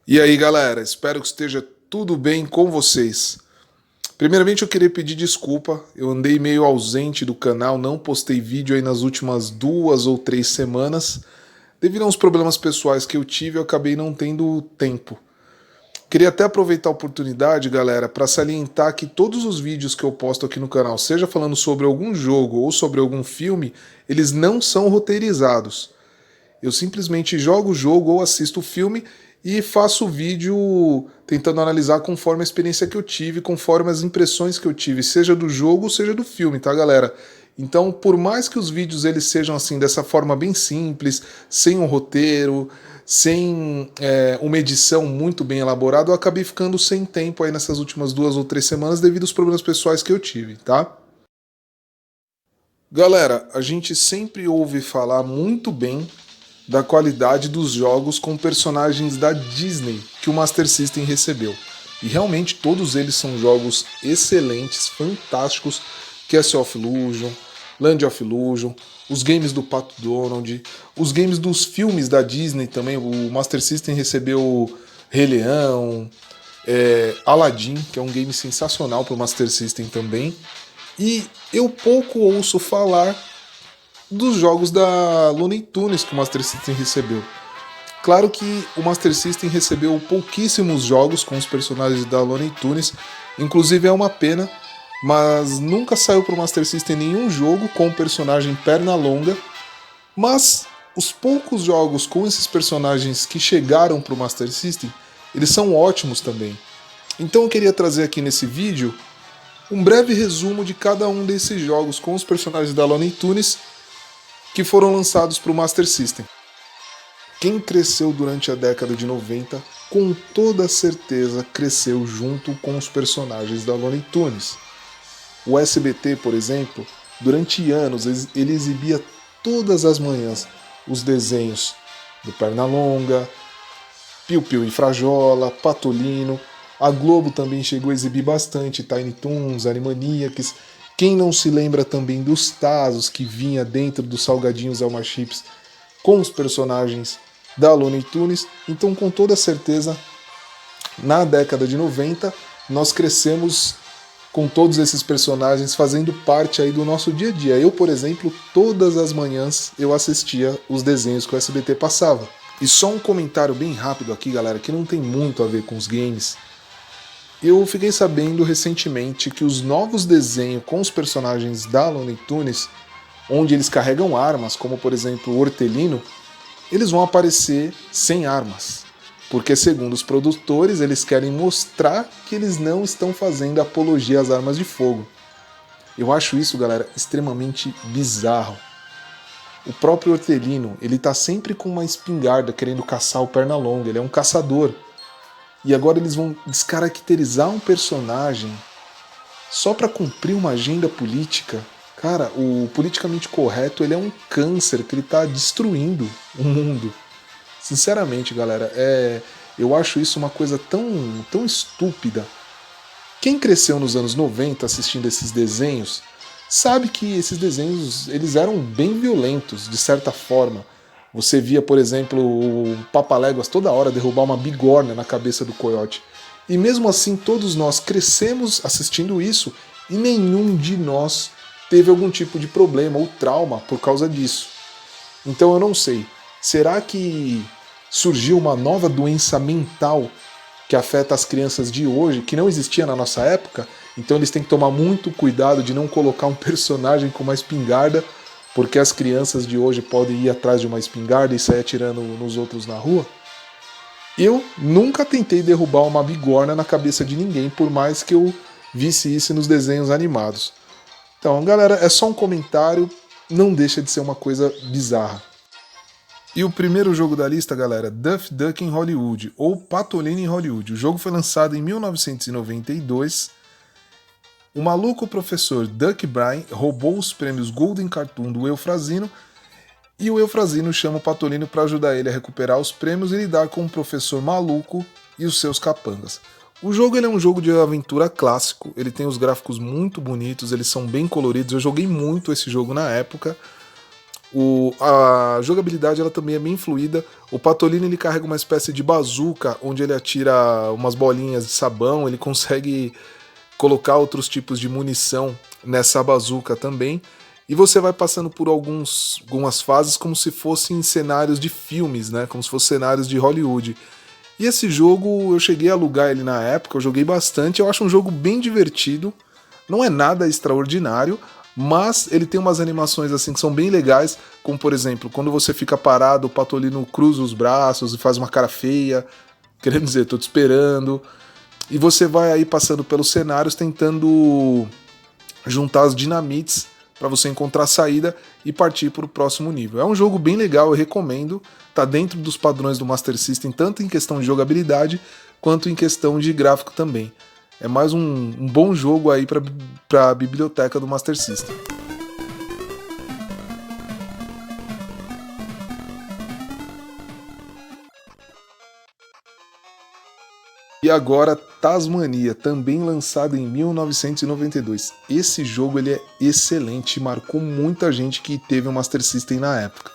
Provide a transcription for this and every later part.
E aí, galera, espero que esteja tudo bem com vocês. Primeiramente, eu queria pedir desculpa, eu andei meio ausente do canal, não postei vídeo aí nas últimas 2 ou 3 semanas. Devido a uns problemas pessoais que eu tive, eu acabei não tendo tempo. Queria até aproveitar a oportunidade, galera, para salientar que todos os vídeos que eu posto aqui no canal, seja falando sobre algum jogo ou sobre algum filme, eles não são roteirizados. Eu simplesmente jogo o jogo ou assisto o filme e faço o vídeo tentando analisar conforme a experiência que eu tive, conforme as impressões que eu tive, seja do jogo, seja do filme, tá, galera? Então, por mais que os vídeos eles sejam assim dessa forma bem simples, sem um roteiro, sem uma edição muito bem elaborada, eu acabei ficando sem tempo aí nessas últimas 2 ou 3 semanas devido aos problemas pessoais que eu tive, tá? Galera, a gente sempre ouve falar muito bem da qualidade dos jogos com personagens da Disney que o Master System recebeu. E realmente todos eles são jogos excelentes, fantásticos. Castle of Illusion, Land of Illusion, os games do Pato Donald, os games dos filmes da Disney também. O Master System recebeu Rei Leão, Aladdin, que é um game sensacional para o Master System também. E eu pouco ouço falar dos jogos da Looney Tunes que o Master System recebeu. Claro que o Master System recebeu pouquíssimos jogos com os personagens da Looney Tunes, inclusive é uma pena, mas nunca saiu para o Master System nenhum jogo com o personagem Pernalonga, mas os poucos jogos com esses personagens que chegaram para o Master System, eles são ótimos também. Então eu queria trazer aqui nesse vídeo um breve resumo de cada um desses jogos com os personagens da Looney Tunes que foram lançados para o Master System. Quem cresceu durante a década de 90, com toda certeza cresceu junto com os personagens da Looney Tunes. O SBT, por exemplo, durante anos ele exibia todas as manhãs os desenhos do Pernalonga, Piu Piu e Frajola, Patolino. A Globo também chegou a exibir bastante Tiny Toons, Animaniacs. Quem não se lembra também dos Tazos que vinha dentro dos salgadinhos Elma Chips com os personagens da Looney Tunes? Então, com toda certeza, na década de 90, nós crescemos com todos esses personagens fazendo parte aí do nosso dia a dia. Eu, por exemplo, todas as manhãs eu assistia os desenhos que o SBT passava. E só um comentário bem rápido aqui, galera, que não tem muito a ver com os games. Eu fiquei sabendo recentemente que os novos desenhos com os personagens da Looney Tunes, onde eles carregam armas, como por exemplo o Hortelino, eles vão aparecer sem armas. Porque segundo os produtores, eles querem mostrar que eles não estão fazendo apologia às armas de fogo. Eu acho isso, galera, extremamente bizarro. O próprio Hortelino, ele tá sempre com uma espingarda querendo caçar o Pernalonga, ele é um caçador. E agora eles vão descaracterizar um personagem só para cumprir uma agenda política. Cara, o politicamente correto ele é um câncer que ele tá destruindo o mundo. Sinceramente, galera, eu acho isso uma coisa tão estúpida. Quem cresceu nos anos 90 assistindo esses desenhos sabe que esses desenhos eles eram bem violentos, de certa forma. Você via, por exemplo, o Papaléguas toda hora derrubar uma bigorna na cabeça do coiote. E mesmo assim, todos nós crescemos assistindo isso e nenhum de nós teve algum tipo de problema ou trauma por causa disso. Então eu não sei. Será que surgiu uma nova doença mental que afeta as crianças de hoje, que não existia na nossa época? Então eles têm que tomar muito cuidado de não colocar um personagem com uma espingarda, porque as crianças de hoje podem ir atrás de uma espingarda e sair atirando nos outros na rua? Eu nunca tentei derrubar uma bigorna na cabeça de ninguém, por mais que eu visse isso nos desenhos animados. Então, galera, é só um comentário, não deixa de ser uma coisa bizarra. E o primeiro jogo da lista, galera, Duff Duck em Hollywood, ou Patolino em Hollywood. O jogo foi lançado em 1992. O maluco professor Duck Bryan roubou os prêmios Golden Cartoon do Eufrazino e o Eufrazino chama o Patolino para ajudar ele a recuperar os prêmios e lidar com o professor maluco e os seus capangas. O jogo ele é um jogo de aventura clássico, ele tem os gráficos muito bonitos, eles são bem coloridos, eu joguei muito esse jogo na época. A jogabilidade ela também é bem fluida. O Patolino ele carrega uma espécie de bazuca, onde ele atira umas bolinhas de sabão, ele consegue colocar outros tipos de munição nessa bazuca também. E você vai passando por algumas fases como se fossem cenários de filmes, né? Como se fossem cenários de Hollywood. E esse jogo eu cheguei a alugar ele na época, eu joguei bastante, eu acho um jogo bem divertido. Não é nada extraordinário, mas ele tem umas animações assim que são bem legais, como por exemplo, quando você fica parado, o Patolino cruza os braços e faz uma cara feia, querendo dizer, tô te esperando. E você vai aí passando pelos cenários tentando juntar as dinamites para você encontrar a saída e partir para o próximo nível. É um jogo bem legal, eu recomendo. Tá dentro dos padrões do Master System, tanto em questão de jogabilidade quanto em questão de gráfico também. É mais um bom jogo aí para a biblioteca do Master System. E agora Tasmania, também lançado em 1992. Esse jogo ele é excelente, marcou muita gente que teve o Master System na época.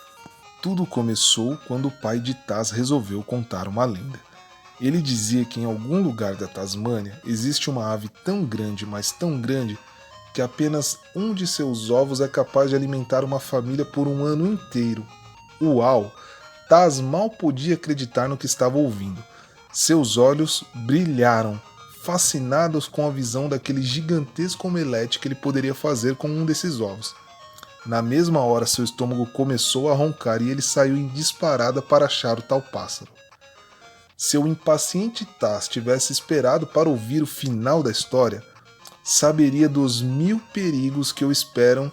Tudo começou quando o pai de Taz resolveu contar uma lenda. Ele dizia que em algum lugar da Tasmânia existe uma ave tão grande, mas tão grande, que apenas um de seus ovos é capaz de alimentar uma família por um ano inteiro. Uau! Taz mal podia acreditar no que estava ouvindo. Seus olhos brilharam, fascinados com a visão daquele gigantesco omelete que ele poderia fazer com um desses ovos. Na mesma hora, seu estômago começou a roncar e ele saiu em disparada para achar o tal pássaro. Se o impaciente Taz tivesse esperado para ouvir o final da história, saberia dos 1000 perigos que o esperam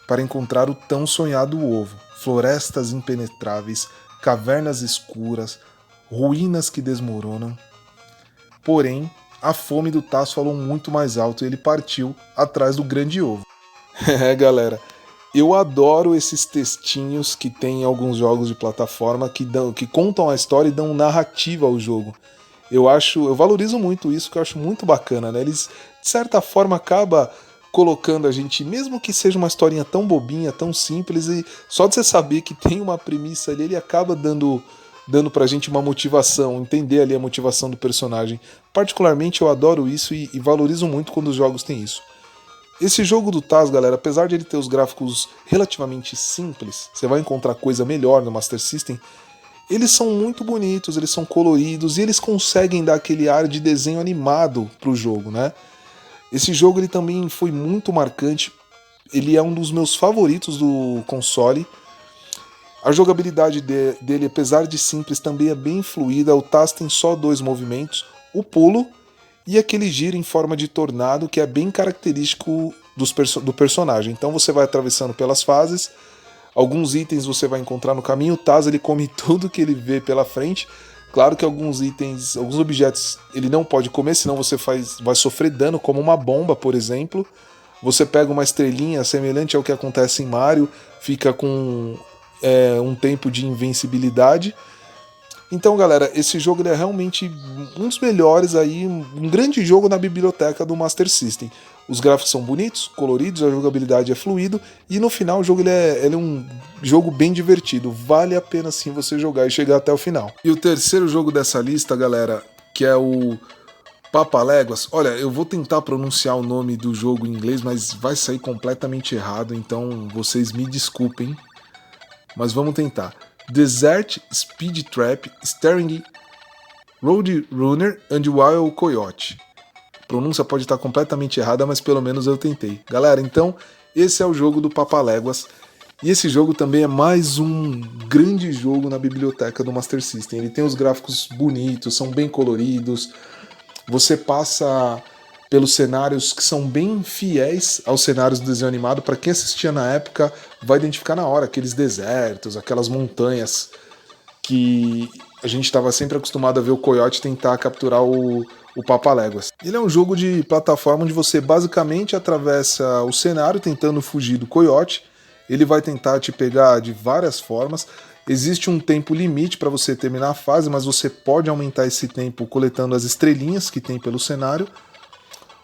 para encontrar o tão sonhado ovo. Florestas impenetráveis, cavernas escuras, ruínas que desmoronam. Porém, a fome do Taz falou muito mais alto e ele partiu atrás do grande ovo. É, galera, eu adoro esses textinhos que tem em alguns jogos de plataforma que contam a história e dão narrativa ao jogo. Eu valorizo muito isso, que eu acho muito bacana, né? Eles, de certa forma, acaba colocando a gente, mesmo que seja uma historinha tão bobinha, tão simples, e só de você saber que tem uma premissa ali, ele acaba dando pra gente uma motivação, entender ali a motivação do personagem. Particularmente eu adoro isso e valorizo muito quando os jogos têm isso. Esse jogo do Taz, galera, apesar de ele ter os gráficos relativamente simples, você vai encontrar coisa melhor no Master System, eles são muito bonitos, eles são coloridos e eles conseguem dar aquele ar de desenho animado pro jogo, né? Esse jogo ele também foi muito marcante, ele é um dos meus favoritos do console. A jogabilidade dele, apesar de simples, também é bem fluida. O Taz tem só 2 movimentos, o pulo e aquele giro em forma de tornado que é bem característico do personagem. Então você vai atravessando pelas fases, alguns itens você vai encontrar no caminho, o Taz ele come tudo que ele vê pela frente. Claro que alguns itens, alguns objetos ele não pode comer, senão você vai sofrer dano, como uma bomba, por exemplo. Você pega uma estrelinha semelhante ao que acontece em Mario, fica com um tempo de invencibilidade. Então, galera, esse jogo ele é realmente um dos melhores aí, um grande jogo na biblioteca do Master System. Os gráficos são bonitos, coloridos, a jogabilidade é fluido e no final o jogo ele é um jogo bem divertido. Vale a pena sim você jogar e chegar até o final. E o terceiro jogo dessa lista, galera, que é o Papaléguas. Olha, eu vou tentar pronunciar o nome do jogo em inglês, mas vai sair completamente errado, então vocês me desculpem. Mas vamos tentar. Desert Speed Trap Steering Road Runner and Wild Coyote. A pronúncia pode estar completamente errada, mas pelo menos eu tentei. Galera, então esse é o jogo do Papaléguas. E esse jogo também é mais um grande jogo na biblioteca do Master System. Ele tem os gráficos bonitos, são bem coloridos. Você passa pelos cenários que são bem fiéis aos cenários do desenho animado. Para quem assistia na época, vai identificar na hora aqueles desertos, aquelas montanhas que a gente estava sempre acostumado a ver o Coyote tentar capturar o Papaléguas. Ele é um jogo de plataforma onde você basicamente atravessa o cenário tentando fugir do Coyote. Ele vai tentar te pegar de várias formas. Existe um tempo limite para você terminar a fase, mas você pode aumentar esse tempo coletando as estrelinhas que tem pelo cenário.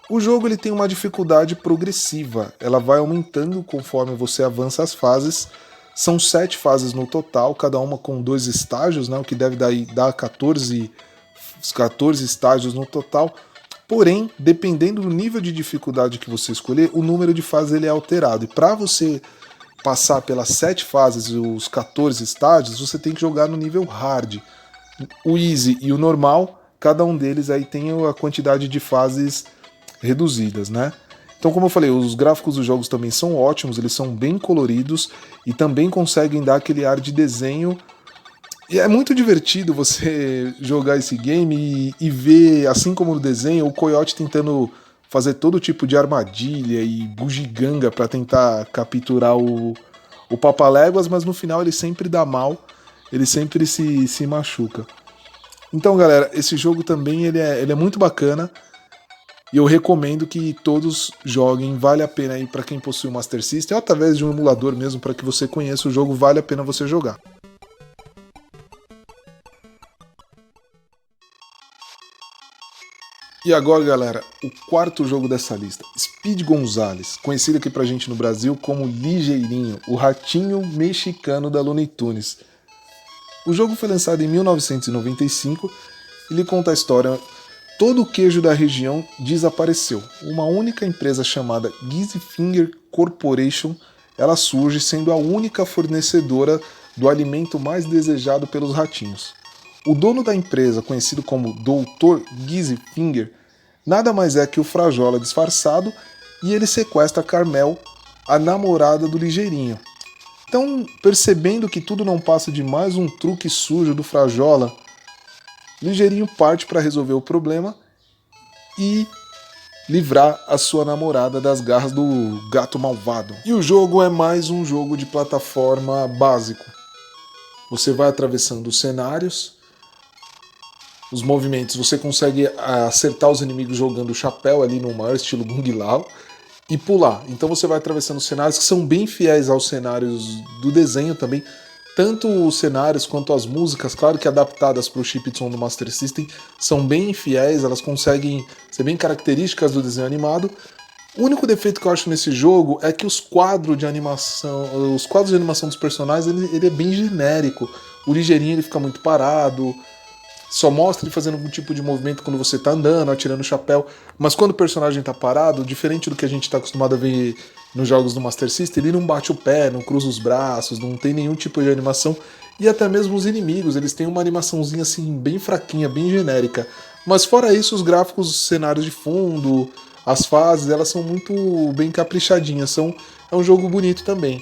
O jogo ele tem uma dificuldade progressiva, ela vai aumentando conforme você avança as fases, São 7 fases no total, cada uma com 2 estágios, né, o que deve dar 14 estágios no total. Porém, dependendo do nível de dificuldade que você escolher, o número de fases ele é alterado. E para você passar pelas 7 fases e os 14 estágios, você tem que jogar no nível hard. O easy e o normal, cada um deles aí tem a quantidade de fases reduzidas, né? Então, como eu falei, os gráficos dos jogos também são ótimos, eles são bem coloridos e também conseguem dar aquele ar de desenho. E é muito divertido você jogar esse game e ver, assim como no desenho, o Coyote tentando fazer todo tipo de armadilha e bugiganga para tentar capturar o Papaléguas, mas no final ele sempre dá mal, ele sempre se machuca. Então, galera, esse jogo também ele é muito bacana. E eu recomendo que todos joguem, vale a pena aí para quem possui o Master System, ou através de um emulador mesmo, para que você conheça o jogo, vale a pena você jogar. E agora, galera, o quarto jogo dessa lista, Speed Gonzales, conhecido aqui pra gente no Brasil como Ligeirinho, o ratinho mexicano da Looney Tunes. O jogo foi lançado em 1995 e ele conta a história. Todo o queijo da região desapareceu. Uma única empresa chamada Gizfinger Corporation, ela surge sendo a única fornecedora do alimento mais desejado pelos ratinhos. O dono da empresa, conhecido como Dr. Gizfinger, nada mais é que o Frajola disfarçado, e ele sequestra Carmel, a namorada do Ligeirinho. Então, percebendo que tudo não passa de mais um truque sujo do Frajola, Ligeirinho parte para resolver o problema e livrar a sua namorada das garras do gato malvado. E o jogo é mais um jogo de plataforma básico. Você vai atravessando os cenários, os movimentos, você consegue acertar os inimigos jogando o chapéu ali no mar, estilo Gung Lao, e pular. Então você vai atravessando cenários que são bem fiéis aos cenários do desenho também. Tanto os cenários quanto as músicas, claro que adaptadas para o chip de som do Master System, são bem fiéis, elas conseguem ser bem características do desenho animado. O único defeito que eu acho nesse jogo é que os quadros de animação dos personagens, ele é bem genérico. O Ligeirinho ele fica muito parado, só mostra ele fazendo algum tipo de movimento quando você tá andando, atirando o chapéu. Mas quando o personagem tá parado, diferente do que a gente tá acostumado a ver nos jogos do Master System, ele não bate o pé, não cruza os braços, não tem nenhum tipo de animação. E até mesmo os inimigos, eles têm uma animaçãozinha assim, bem fraquinha, bem genérica. Mas fora isso, os gráficos, os cenários de fundo, as fases, elas são muito bem caprichadinhas. É um jogo bonito também.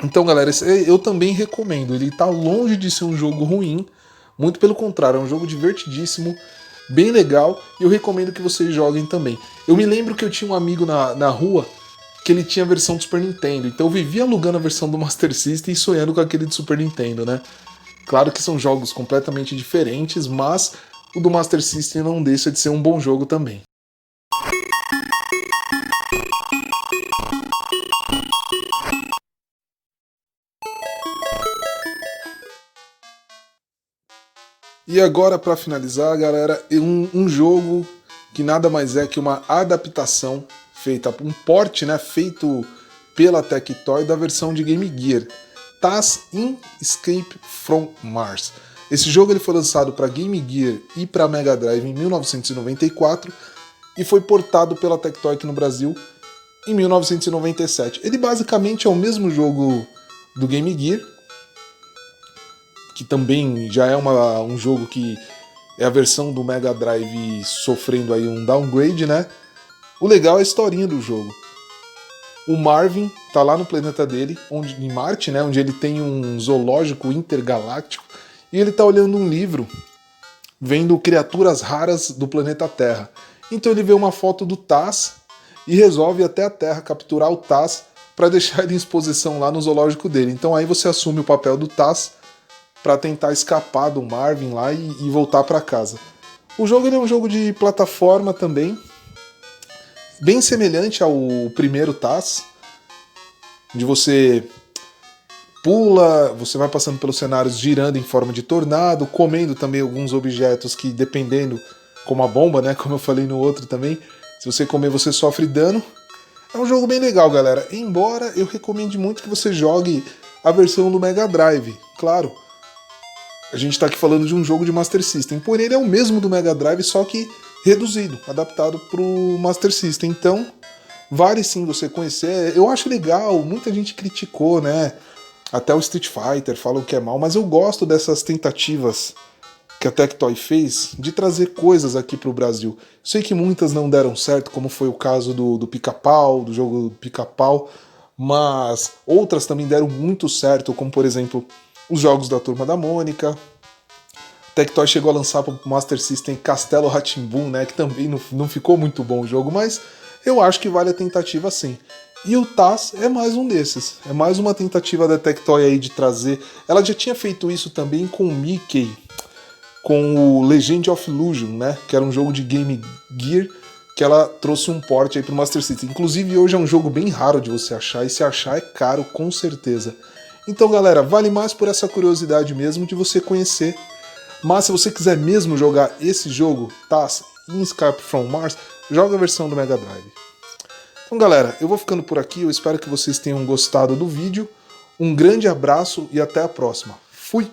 Então, galera, eu também recomendo. Ele tá longe de ser um jogo ruim. Muito pelo contrário, é um jogo divertidíssimo, bem legal, e eu recomendo que vocês joguem também. Eu me lembro que eu tinha um amigo na rua que ele tinha a versão do Super Nintendo, então eu vivia alugando a versão do Master System e sonhando com aquele do Super Nintendo, né? Claro que são jogos completamente diferentes, mas o do Master System não deixa de ser um bom jogo também. E agora, para finalizar, galera, um jogo que nada mais é que uma adaptação feita, um port, né, feito pela Tectoy da versão de Game Gear, TAS in Escape from Mars. Esse jogo ele foi lançado para Game Gear e para Mega Drive em 1994 e foi portado pela Tectoy aqui no Brasil em 1997. Ele basicamente é o mesmo jogo do Game Gear, que também já é um jogo que é a versão do Mega Drive sofrendo aí um downgrade, né? O legal é a historinha do jogo. O Marvin tá lá no planeta dele, em Marte, né? Onde ele tem um zoológico intergaláctico, e ele tá olhando um livro, vendo criaturas raras do planeta Terra. Então ele vê uma foto do Taz e resolve ir até a Terra capturar o Taz para deixar ele em exposição lá no zoológico dele. Então aí você assume o papel do Taz para tentar escapar do Marvin lá e voltar para casa. O jogo ele é um jogo de plataforma também, bem semelhante ao primeiro Taz, onde você pula, você vai passando pelos cenários girando em forma de tornado, comendo também alguns objetos que, dependendo, como a bomba, né, como eu falei no outro também, se você comer você sofre dano. É um jogo bem legal, galera, embora eu recomende muito que você jogue a versão do Mega Drive. Claro, a gente está aqui falando de um jogo de Master System, porém ele é o mesmo do Mega Drive, só que reduzido, adaptado para o Master System. Então, vale sim você conhecer. Eu acho legal, muita gente criticou, né? Até o Street Fighter falam que é mal, mas eu gosto dessas tentativas que a Tectoy fez de trazer coisas aqui para o Brasil. Sei que muitas não deram certo, como foi o caso do Pica-Pau, do jogo Pica-Pau, mas outras também deram muito certo, como por exemplo os jogos da Turma da Mônica. A Tectoy chegou a lançar para o Master System Castelo Rá-Tim-Bum, né, que também não ficou muito bom o jogo, mas eu acho que vale a tentativa sim. E o Taz é mais um desses. É mais uma tentativa da Tectoy aí de trazer. Ela já tinha feito isso também com o Mickey, com o Legend of Illusion, né? Que era um jogo de Game Gear, que ela trouxe um port aí pro Master System. Inclusive hoje é um jogo bem raro de você achar, e se achar é caro, com certeza. Então galera, vale mais por essa curiosidade mesmo de você conhecer. Mas se você quiser mesmo jogar esse jogo, Taz in Escape from Mars, joga a versão do Mega Drive. Então galera, eu vou ficando por aqui, eu espero que vocês tenham gostado do vídeo. Um grande abraço e até a próxima. Fui!